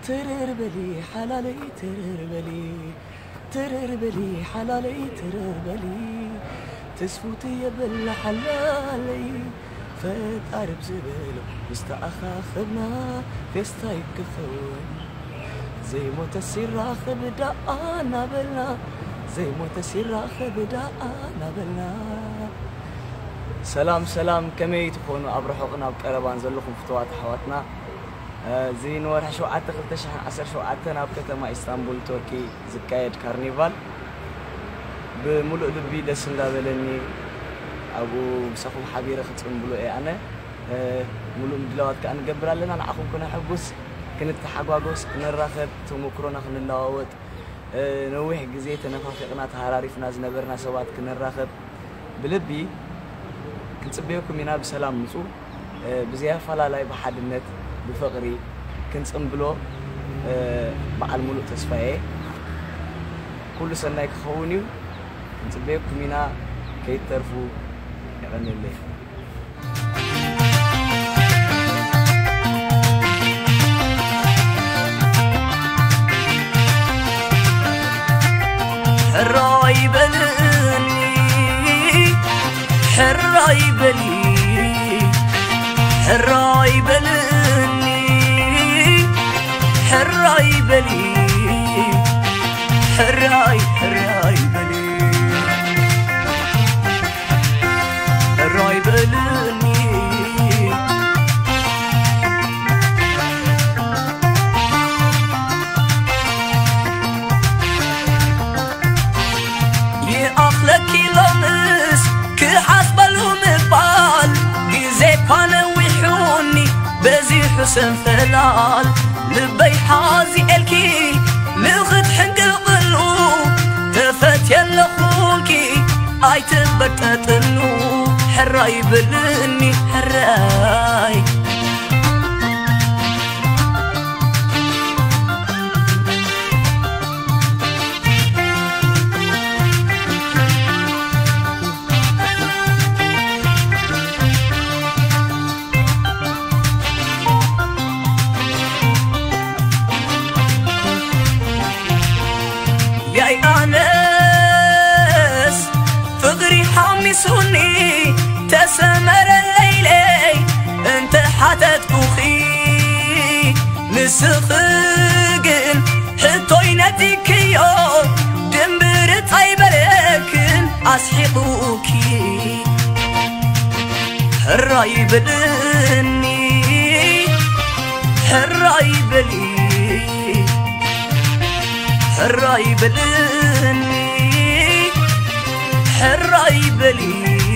ترربلي حلالي ترربلي ترربلي حلالي ترربلي تسفوتي يبل حلالي فتعرب زبل مستأخاخبنا فيستايك كفون زي متسير راخب دقانا بلنا زي متسير راخب دقانا بلنا سلام سلام كمي تكونوا أبرحوقنا بقربان زلكم فتوات حواتنا زي نور شو عتقل تشحن عسر شو عتنا بكتما إسطنبول تركي زكايد كارنيفال بملؤ لبي دسن دابلني أبو مسخم حبيرة ختم بلو إيه أنا ملؤ مدلوات كأن قبر لنا أنا أخو كنا حبوس كنت حقواقوس كنا راخد تمكرونا خلنا نلاوت نوح جزيت نفافقنا تهراريف ناز نبرنا سوات كنا راخد بلبي كنت بيكم ينا بسلام نصو بزيها فلا لاي بحد النت بفقري كنت أمبلو مع الملوك تصفيه كل سنة يخونيو كنت بيكم هنا كي ترفو يغني الليل حراي بلني حراي بلي حراي بلني حراي بلي حراي بلي حراي بلني يا أخلك لمس كحسب المقبال جزي كان ويحوني بزي حسن فلال لبي حازي الكي لغت حق القلوب تفت يلا خوكي اي تبتتلو حراي بلني حراي ياي أنس فقري حامسوني تسمر الليلي انت حتت كوخي نسخقن حطوي نتيكيو دمبر طيبلكن أسحقوكي حراي بلني حراي بلي حراي بلني حراي بلي